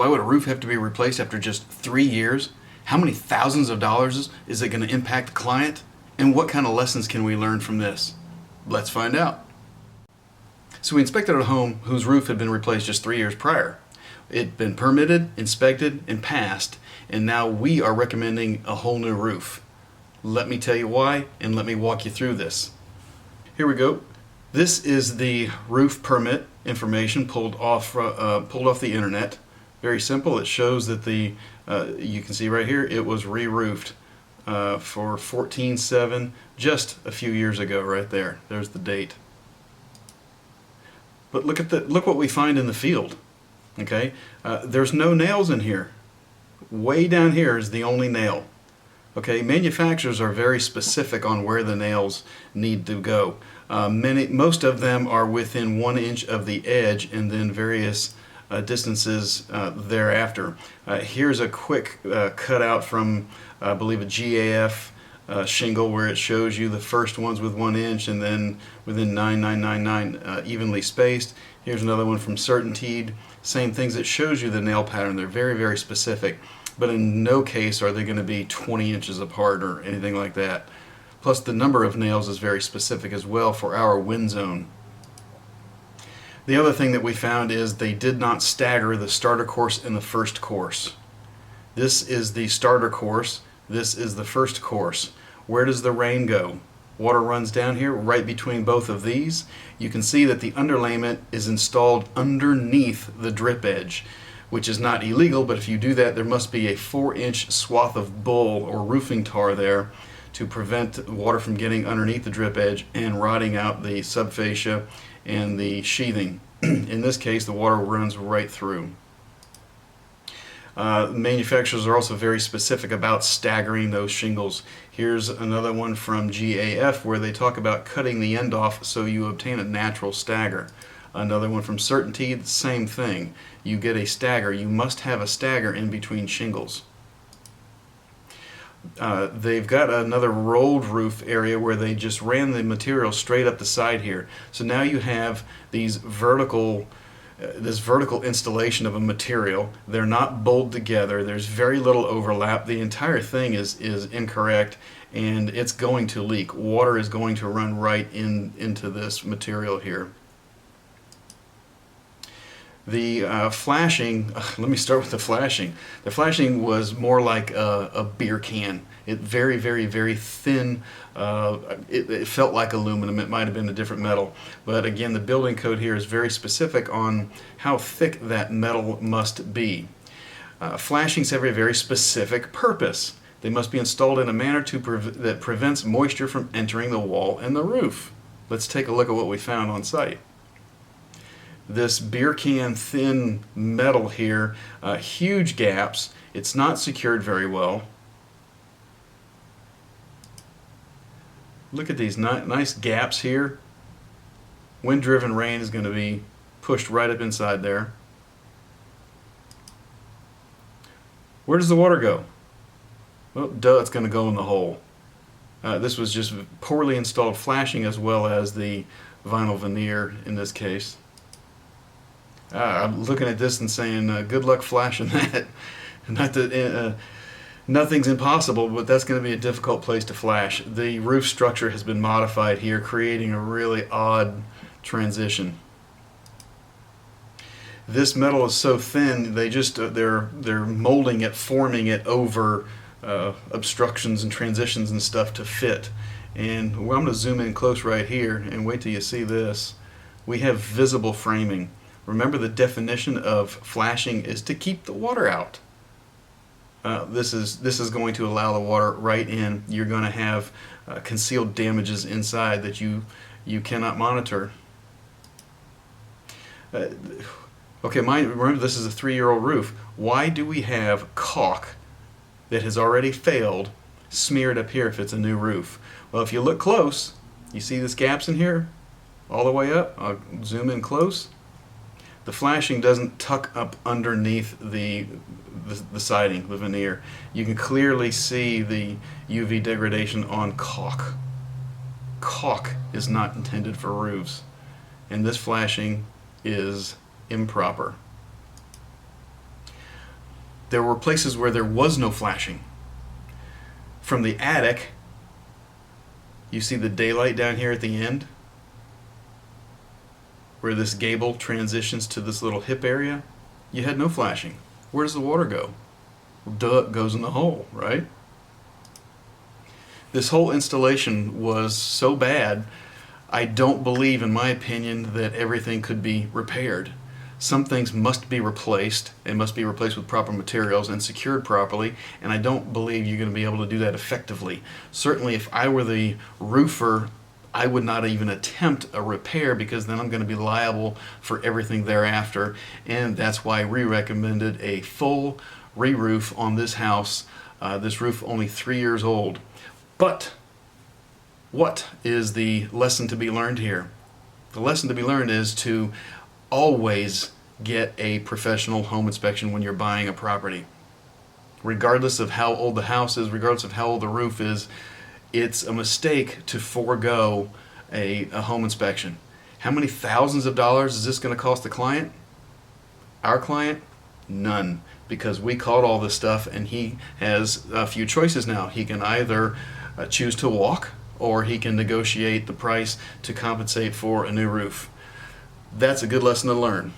why would a roof have to be replaced after just 3 years? How many thousands of dollars is it going to impact the client? And what kind of lessons can we learn from this? Let's find out. So we inspected a home whose roof had been replaced just 3 years prior. It had been permitted, inspected, and passed, and now we are recommending a whole new roof. Let me tell you why, and let me walk you through this. Here we go. This is the roof permit information pulled off the internet. Very simple. It shows that you can see right here, it was re-roofed for 14/7, just a few years ago. Right there. There's the date. But look what we find in the field. Okay, there's no nails in here. Way down here is the only nail. Okay, manufacturers are very specific on where the nails need to go. Most of them are within 1 inch of the edge, and then various distances thereafter. Here's a quick cutout from, I believe, a GAF shingle where it shows you the first ones with 1 inch and then within 9,999 evenly spaced. Here's another one from Certainteed. Same things. It shows you the nail pattern. They're very, very specific, but in no case are they going to be 20 inches apart or anything like that. Plus the number of nails is very specific as well for our wind zone. The other thing that we found is they did not stagger the starter course and the first course. This is the starter course. This is the first course. Where does the rain go? Water runs down here right between both of these. You can see that the underlayment is installed underneath the drip edge, which is not illegal, but if you do that, there must be a 4-inch swath of bull or roofing tar there to prevent water from getting underneath the drip edge and rotting out the subfascia and the sheathing. In this case, the water runs right through. Manufacturers are also very specific about staggering those shingles. Here's another one from GAF where they talk about cutting the end off so you obtain a natural stagger. Another one from Certainty, the same thing. You get a stagger. You must have a stagger in between shingles. They've got another rolled roof area where they just ran the material straight up the side here. So now you have these this vertical installation of a material. They're not bowled together. There's very little overlap. The entire thing is incorrect, and it's going to leak. Water is going to run right into this material here. The flashing, let me start with the flashing. The flashing was more like a beer can. It very, very, very thin. It felt like aluminum. It might have been a different metal. But again, the building code here is very specific on how thick that metal must be. Flashings have a very specific purpose. They must be installed in a manner that prevents moisture from entering the wall and the roof. Let's take a look at what we found on site. This beer can thin metal here, huge gaps. It's not secured very well. Look at these nice gaps here. Wind-driven rain is going to be pushed right up inside there. Where does the water go? Well, duh, it's going to go in the hole. This was just poorly installed flashing as well as the vinyl veneer in this case. I'm looking at this and saying, good luck flashing that. Not that nothing's impossible, but that's going to be a difficult place to flash. The roof structure has been modified here, creating a really odd transition. This metal is so thin, they're molding it, forming it over obstructions and transitions and stuff to fit. And I'm going to zoom in close right here and wait till you see this. We have visible framing. Remember, the definition of flashing is to keep the water out. This is going to allow the water right in. You're going to have concealed damages inside that you cannot monitor. Okay, remember this is a 3-year-old roof. Why do we have caulk that has already failed smeared up here if it's a new roof? Well, if you look close, you see these gaps in here all the way up. I'll zoom in close. The flashing doesn't tuck up underneath the siding, the veneer. You can clearly see the UV degradation on caulk. Caulk is not intended for roofs, and this flashing is improper. There were places where there was no flashing. From the attic, you see the daylight down here at the end, where this gable transitions to this little hip area. You had no flashing. Where does the water go? Well, duh, it goes in the hole, right? This whole installation was so bad, I don't believe, in my opinion, that everything could be repaired. Some things must be replaced. They must be replaced with proper materials and secured properly, and I don't believe you're going to be able to do that effectively. Certainly, if I were the roofer, I would not even attempt a repair, because then I'm going to be liable for everything thereafter, and that's why we recommended a full re-roof on this house. This roof only 3 years old. But what is the lesson to be learned here? The lesson to be learned is to always get a professional home inspection when you're buying a property. Regardless of how old the house is, regardless of how old the roof is, it's a mistake to forego a home inspection. How many thousands of dollars is this going to cost the client? Our client? None. Because we caught all this stuff, and he has a few choices now. He can either choose to walk, or he can negotiate the price to compensate for a new roof. That's a good lesson to learn.